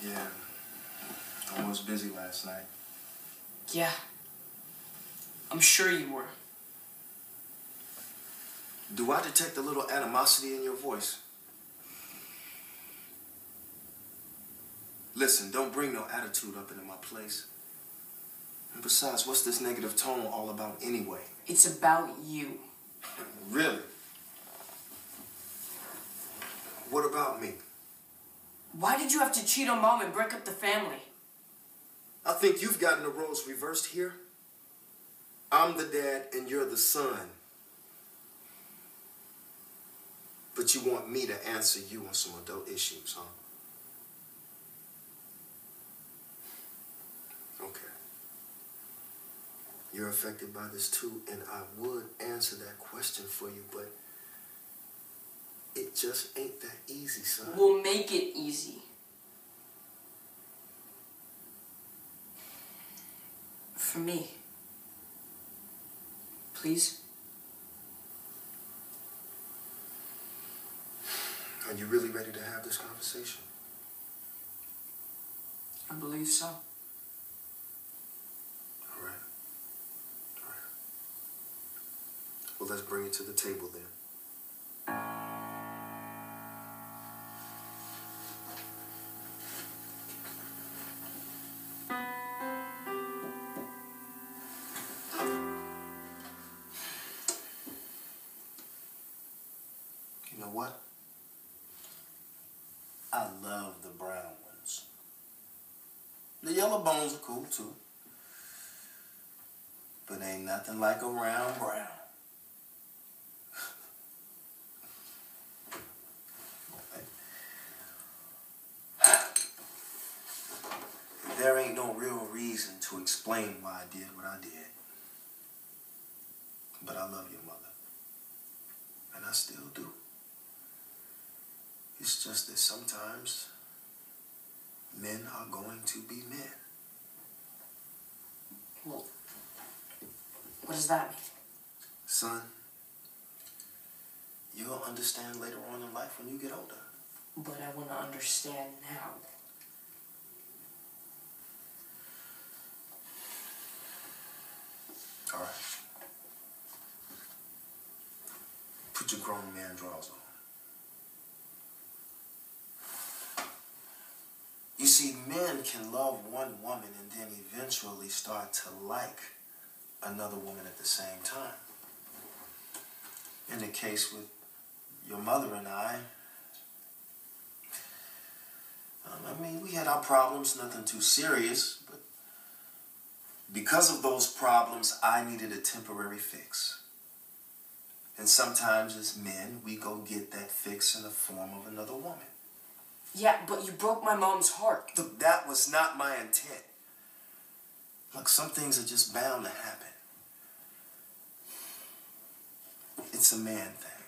Yeah. I was busy last night. Yeah. I'm sure you were. Do I detect a little animosity in your voice? Listen, don't bring no attitude up into my place. And besides, what's this negative tone all about anyway? It's about you. Really? What about me? Why did you have to cheat on Mom and break up the family? I think you've gotten the roles reversed here. I'm the dad and you're the son. But you want me to answer you on some adult issues, huh? Okay. You're affected by this too, and I would answer that question for you, but it just ain't that easy, son. We'll make it easy. For me. Please? Are you really ready to have this conversation? I believe so. All right. All right. Well, let's bring it to the table then. You know what? I love the brown ones. The yellow bones are cool too. But ain't nothing like a round brown. There ain't no real reason to explain why I did what I did. But I love your mother. And I still do. It's just that sometimes men are going to be men. Well, what does that mean? Son, you'll understand later on in life when you get older. But I want to understand now. All right. Put your grown man drawers on. You see, men can love one woman and then eventually start to like another woman at the same time. In the case with your mother and I mean, we had our problems, nothing too serious, but because of those problems, I needed a temporary fix. And sometimes as men, we go get that fix in the form of another woman. Yeah, but you broke my mom's heart. Look, that was not my intent. Look, some things are just bound to happen. It's a man thing.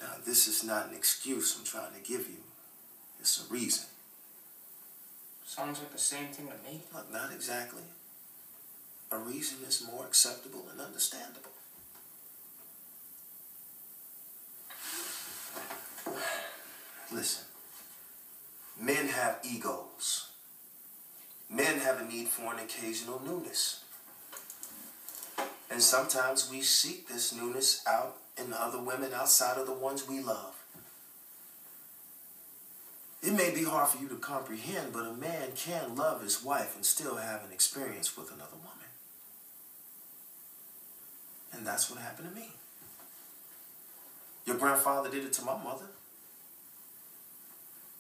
Now, this is not an excuse I'm trying to give you. It's a reason. Sounds like the same thing to me. Look, not exactly. A reason is more acceptable and understandable. Listen, men have egos. Men have a need for an occasional newness. And sometimes we seek this newness out in other women outside of the ones we love. It may be hard for you to comprehend, but a man can love his wife and still have an experience with another woman. And that's what happened to me. Your grandfather did it to my mother.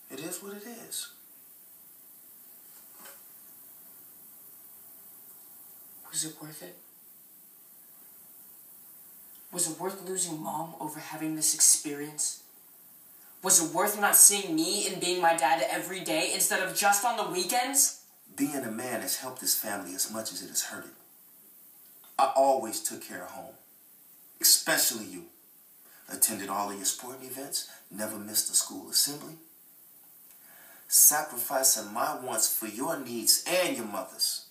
It is what it is. Was it worth it? Was it worth losing Mom over having this experience? Was it worth not seeing me and being my dad every day instead of just on the weekends? Being a man has helped his family as much as it has hurt it. I always took care of home, especially you. Attended all of your sporting events, never missed a school assembly. Sacrificing my wants for your needs and your mother's.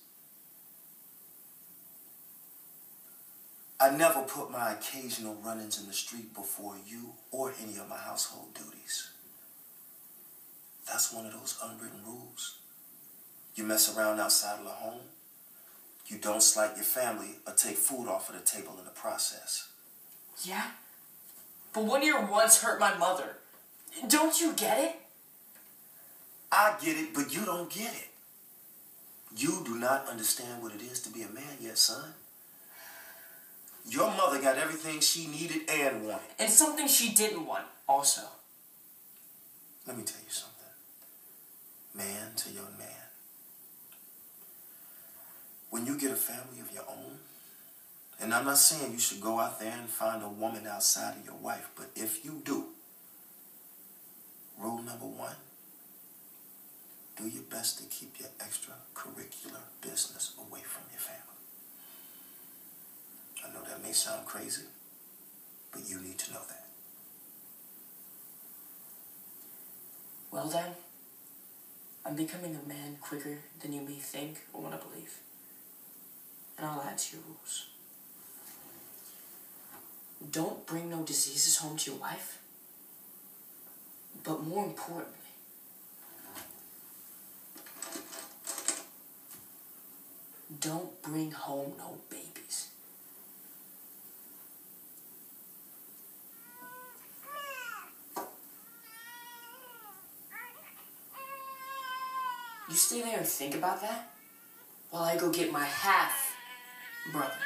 I never put my occasional run-ins in the street before you or any of my household duties. The That's one of those unwritten rules. You mess around outside of the home, you don't slight your family or take food off of the table in the process. Yeah? But one of your once hurt my mother. Don't you get it? I get it, but you don't get it. You do not understand what it is to be a man yet, son. Your mother got everything she needed and wanted. And something she didn't want, also. Let me tell you something. Man to young man. When you get a family of your own, and I'm not saying you should go out there and find a woman outside of your wife, but if you do, rule number one, do your best to keep your extracurricular business away from your family. I know that may sound crazy, but you need to know that. Well then, I'm becoming a man quicker than you may think or want to believe. And I'll add to your rules. Don't bring no diseases home to your wife. But more importantly, don't bring home no babies. You stay there and think about that while I go get my half brother.